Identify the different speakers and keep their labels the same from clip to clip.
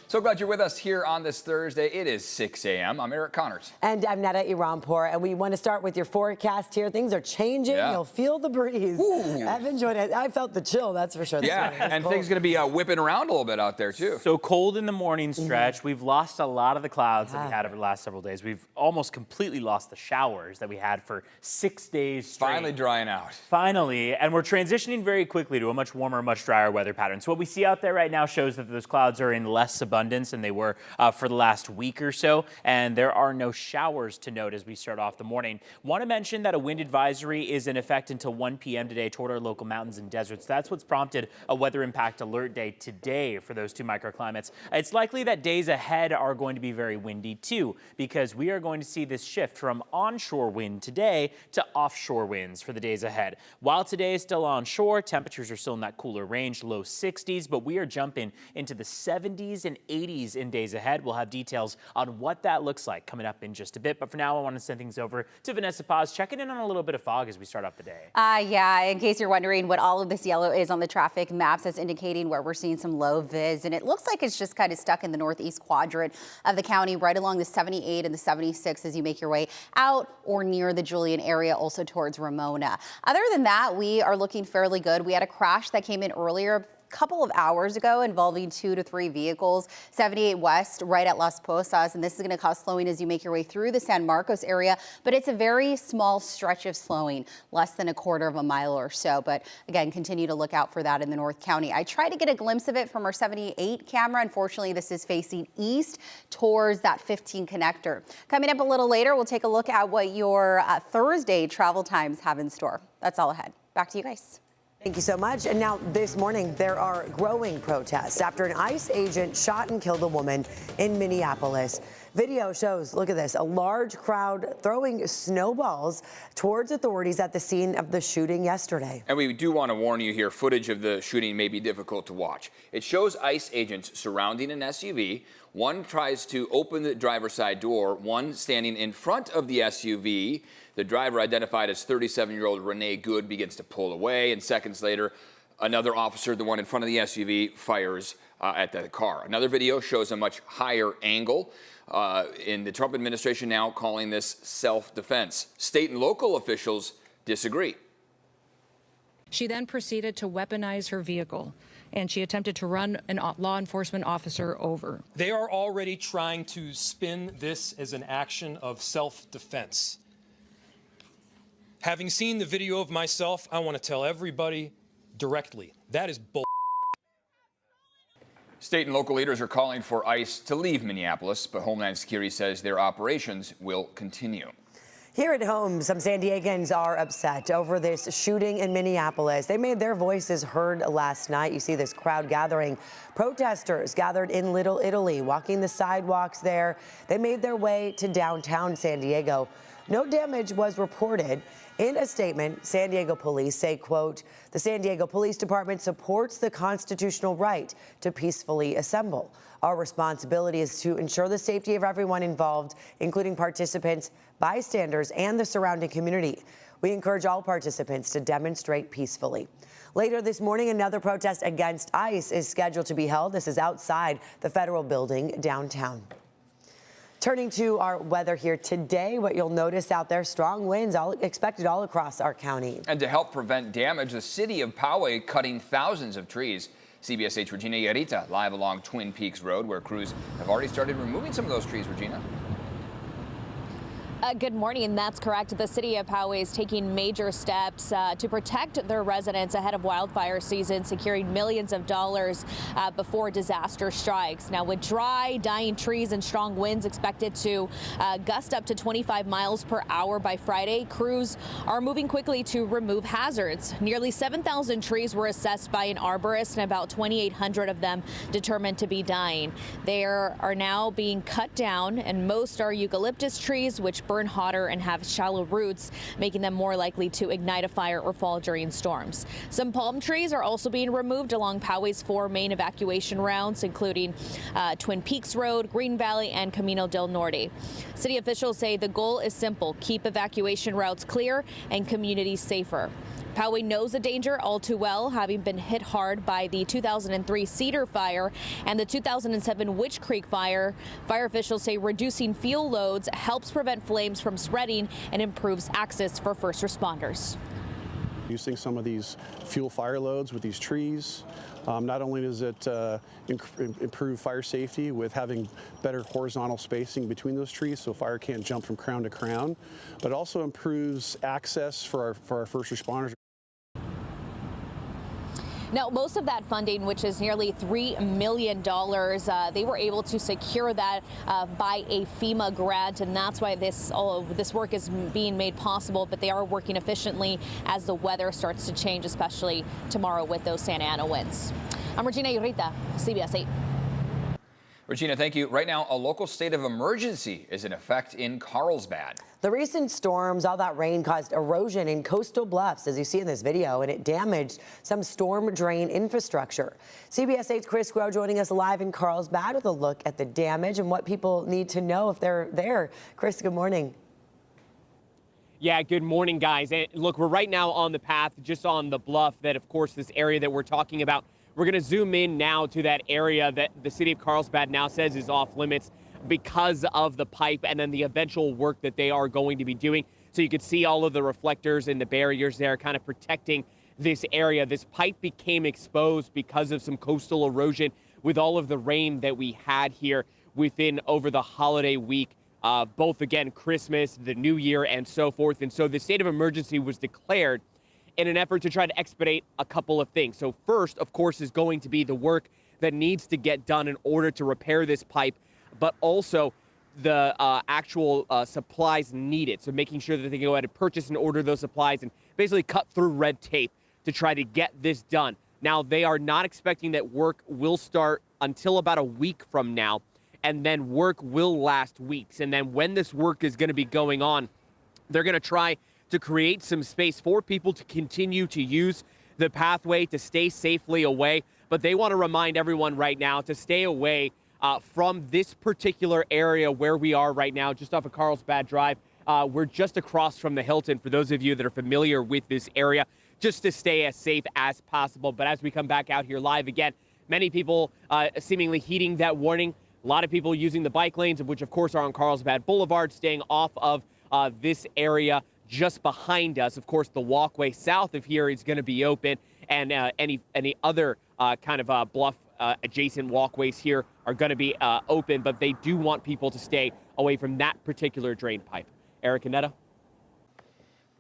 Speaker 1: So glad you're with us here on this Thursday. It is 6 a.m. I'm Eric Connors.
Speaker 2: And I'm Netta Irampour, and we want to start with your forecast here. Things are changing.
Speaker 1: Yeah.
Speaker 2: You'll feel the breeze.
Speaker 1: Ooh.
Speaker 2: I've enjoyed it. I felt the chill, that's for sure.
Speaker 1: Yeah, and things going to be whipping around a little bit out there, too.
Speaker 3: So cold in the morning stretch. We've lost a lot of the clouds that we had over the last several days. We've almost completely lost the showers that we had for 6 days straight.
Speaker 1: Finally drying out.
Speaker 3: Finally, and we're transitioning very quickly to a much warmer, much drier weather pattern. So what we see out there right now shows that those clouds are in less abundance than they were for the last week or so, and there are no showers to note as we start off the morning. Want to mention that a wind advisory is in effect until 1 p.m. today toward our local mountains and deserts. That's what's prompted a weather impact alert day today for those two microclimates. It's likely that days ahead are going to be very windy too, because we are going to see this shift from onshore wind today to offshore winds for the days ahead. While today is still onshore, temperatures are still in that cooler range, low 60s, but we are jumping into the 70s and 80s in days ahead. We'll have details on what that looks like coming up in just a bit. But for now, I want to send things over to Vanessa Paz, checking in on a little bit of fog as we start off the day.
Speaker 4: Yeah, in case you're wondering what all of this yellow is on the traffic maps, that's indicating where we're seeing some low vis. And it looks like it's just kind of stuck in the northeast quadrant of the county, right along the 78 and the 76 as you make your way out or near the Julian area, also towards Ramona. Other than that, we are looking fairly good. We had a crash that came in earlier couple of hours ago involving 2 to 3 vehicles, 78 West right at Las Posas, and this is going to cause slowing as you make your way through the San Marcos area, but it's a very small stretch of slowing, less than a quarter of a mile or so. But again, continue to look out for that in the North County. I tried to get a glimpse of it from our 78 camera. Unfortunately, this is facing east towards that 15 connector. Coming up a little later, we'll take a look at what your Thursday travel times have in store. That's all ahead. Back to you guys.
Speaker 2: Thank you so much. And now this morning, there are growing protests after an ICE agent shot and killed a woman in Minneapolis. Video shows, look at this, a large crowd throwing snowballs towards authorities at the scene of the shooting yesterday.
Speaker 1: And we do want to warn you here, footage of the shooting may be difficult to watch. It shows ICE agents surrounding an SUV. One tries to open the driver's side door, one standing in front of the SUV. The driver, identified as 37-year-old Renee Good, begins to pull away, and seconds later, another officer, the one in front of the SUV, fires at the car. Another video shows a much higher angle. In the Trump administration now calling this self-defense. State and local officials disagree.
Speaker 5: She then proceeded to weaponize her vehicle, and she attempted to run a law enforcement officer over.
Speaker 6: They are already trying to spin this as an action of self-defense. Having seen the video of myself, I want to tell everybody directly, that is bull.
Speaker 1: State and local leaders are calling for ICE to leave Minneapolis, but Homeland Security says their operations will continue.
Speaker 2: Here at home, some San Diegans are upset over this shooting in Minneapolis. They made their voices heard last night. You see this crowd gathering. Protesters gathered in Little Italy, walking the sidewalks there. They made their way to downtown San Diego. No damage was reported. In a statement, San Diego police say, quote, the San Diego Police Department supports the constitutional right to peacefully assemble. Our responsibility is to ensure the safety of everyone involved, including participants, bystanders, and the surrounding community. We encourage all participants to demonstrate peacefully. Later this morning, another protest against ICE is scheduled to be held. This is outside the federal building downtown. Turning to our weather here today, what you'll notice out there, strong winds expected all across our county.
Speaker 1: And to help prevent damage, the city of Poway cutting thousands of trees. CBS 8's Regina Yarita live along Twin Peaks Road, where crews have already started removing some of those trees. Regina.
Speaker 7: Good morning. That's correct. The city of Poway is taking major steps to protect their residents ahead of wildfire season, securing millions of dollars before disaster strikes. Now, with dry, dying trees and strong winds expected to gust up to 25 miles per hour by Friday, crews are moving quickly to remove hazards. Nearly 7,000 trees were assessed by an arborist, and about 2,800 of them determined to be dying. They are now being cut down, and most are eucalyptus trees, which burn hotter and have shallow roots, making them more likely to ignite a fire or fall during storms. Some palm trees are also being removed along Poway's 4 main evacuation routes, including Twin Peaks Road, Green Valley, and Camino del Norte. City officials say the goal is simple: keep evacuation routes clear and communities safer. Poway knows the danger all too well, having been hit hard by the 2003 Cedar Fire and the 2007 Witch Creek Fire. Fire officials say reducing fuel loads helps prevent flames from spreading and improves access for first responders.
Speaker 8: Using some of these fuel fire loads with these trees, not only does it improve fire safety with having better horizontal spacing between those trees so fire can't jump from crown to crown, but also improves access for our first responders.
Speaker 7: Now, most of that funding, which is nearly $3 million, they were able to secure that by a FEMA grant, and that's why all of this work is being made possible. But they are working efficiently as the weather starts to change, especially tomorrow with those Santa Ana winds. I'm Regina Urita, CBS 8.
Speaker 1: Regina, thank you. Right now, a local state of emergency is in effect in Carlsbad.
Speaker 2: The recent storms, all that rain caused erosion in coastal bluffs, as you see in this video, and it damaged some storm drain infrastructure. CBS 8's Chris Grow joining us live in Carlsbad with a look at the damage and what people need to know if they're there. Chris, good morning.
Speaker 9: Yeah, good morning, guys. And look, we're right now on the path, just on the bluff that, of course, this area that we're talking about. We're going to zoom in now to that area that the city of Carlsbad now says is off limits because of the pipe and then the eventual work that they are going to be doing. So you can see all of the reflectors and the barriers there kind of protecting this area. This pipe became exposed because of some coastal erosion with all of the rain that we had here within over the holiday week, both, again, Christmas, the New Year, and so forth. And so the state of emergency was declared in an effort to try to expedite a couple of things. So first, of course, is going to be the work that needs to get done in order to repair this pipe, but also the actual supplies needed. So making sure that they can go ahead and purchase and order those supplies and basically cut through red tape to try to get this done. Now, they are not expecting that work will start until about a week from now, and then work will last weeks. And then when this work is going to be going on, they're going to try to create some space for people to continue to use the pathway to stay safely away. But they want to remind everyone right now to stay away from this particular area where we are right now, just off of Carlsbad Drive. We're just across from the Hilton, for those of you that are familiar with this area, just to stay as safe as possible. But as we come back out here live again, many people seemingly heeding that warning. A lot of people using the bike lanes, which of course are on Carlsbad Boulevard, staying off of this area just behind us. Of course, the walkway south of here is going to be open, and any other kind of bluff adjacent walkways here are going to be open, but they do want people to stay away from that particular drain pipe. Eric and Netta.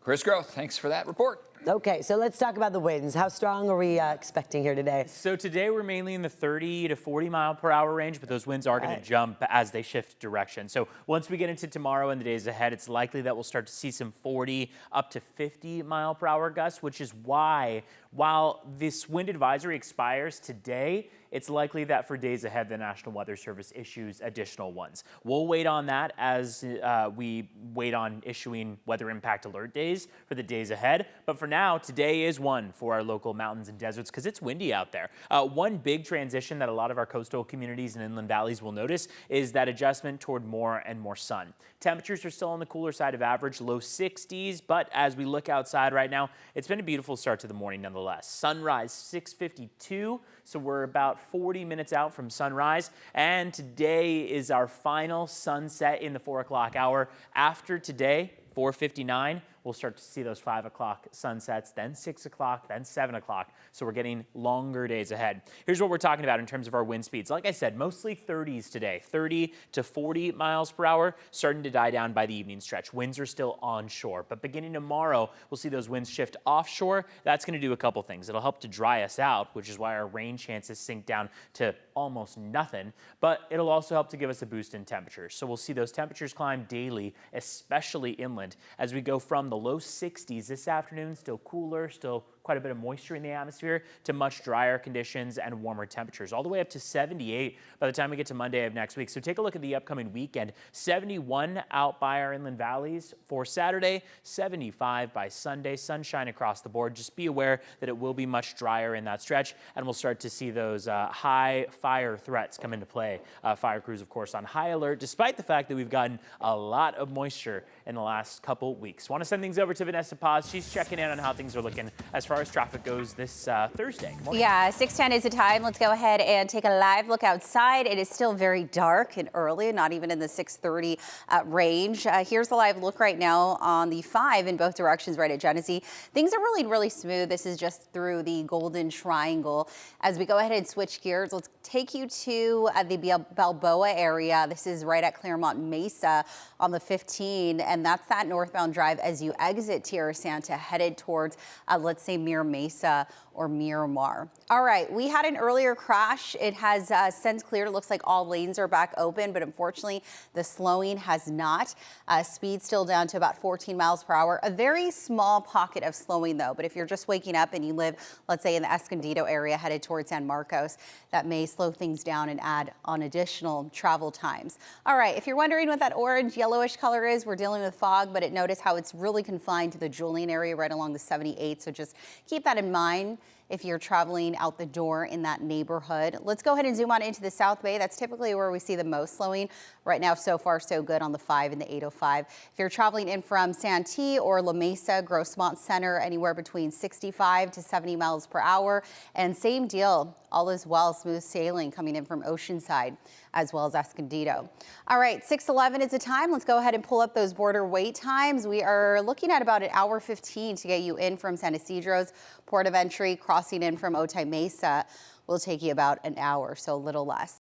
Speaker 1: Chris Grow, thanks for that report.
Speaker 2: Okay, so let's talk about the winds. How strong are we expecting here today?
Speaker 3: So today we're mainly in the 30 to 40 mile per hour range, but those winds are going to jump as they shift direction. So once we get into tomorrow and the days ahead, it's likely that we'll start to see some 40 up to 50 mile per hour gusts, which is why, while this wind advisory expires today, it's likely that for days ahead, the National Weather Service issues additional ones. We'll wait on that as we wait on issuing weather impact alert days for the days ahead. But for now, today is one for our local mountains and deserts because it's windy out there. One big transition that a lot of our coastal communities and inland valleys will notice is that adjustment toward more and more sun. Temperatures are still on the cooler side of average, low 60s, but as we look outside right now, it's been a beautiful start to the morning nonetheless. Sunrise 6:52, so we're about 40 minutes out from sunrise, and today is our final sunset in the 4 o'clock hour. After today, 4:59, we'll start to see those 5 o'clock sunsets, then 6 o'clock, then 7 o'clock. So we're getting longer days ahead. Here's what we're talking about in terms of our wind speeds. Like I said, mostly 30s today, 30 to 40 miles per hour, starting to die down by the evening stretch. Winds are still onshore, but beginning tomorrow, we'll see those winds shift offshore. That's going to do a couple things. It'll help to dry us out, which is why our rain chances sink down to almost nothing, but it'll also help to give us a boost in temperatures. So we'll see those temperatures climb daily, especially inland, as we go from the low 60s this afternoon, still cooler, still quite a bit of moisture in the atmosphere to much drier conditions and warmer temperatures, all the way up to 78 by the time we get to Monday of next week. So take a look at the upcoming weekend. 71 out by our inland valleys for Saturday, 75 by Sunday. Sunshine across the board. Just be aware that it will be much drier in that stretch, and we'll start to see those high fire threats come into play. Fire crews, of course, on high alert, despite the fact that we've gotten a lot of moisture in the last couple weeks. Want to send things over to Vanessa Paz. She's checking in on how things are looking as far as traffic goes this Thursday. Good morning.
Speaker 4: Yeah, 6:10 is the time. Let's go ahead and take a live look outside. It is still very dark and early, not even in the 6:30 range. Here's the live look right now on the 5 in both directions right at Genesee. Things are really smooth. This is just through the Golden Triangle. As we go ahead and switch gears, let's take you to the Balboa area. This is right at Claremont Mesa on the 15, and that's that northbound drive as you exit Tierra Santa headed towards, let's say, Mira Mesa or Miramar. All right, we had an earlier crash. It has since cleared. It looks like all lanes are back open, but unfortunately the slowing has not. Speed still down to about 14 miles per hour. A very small pocket of slowing though, but if you're just waking up and you live, let's say, in the Escondido area headed towards San Marcos, that may slow things down and add on additional travel times. All right, if you're wondering what that orange yellowish color is, we're dealing with fog, but notice how it's really confined to the Julian area right along the 78. So just keep that in mind if you're traveling out the door in that neighborhood. Let's go ahead and zoom on into the South Bay. That's typically where we see the most slowing. Right now, so far, so good on the 5 and the 805. If you're traveling in from Santee or La Mesa, Grossmont Center, anywhere between 65 to 70 miles per hour. And same deal, all is well, smooth sailing coming in from Oceanside as well as Escondido. All right, 6:11 is the time. Let's go ahead and pull up those border wait times. We are looking at about 1:15 to get you in from San Isidro's port of entry. Crossing in from Otay Mesa will take you about an hour, so a little less.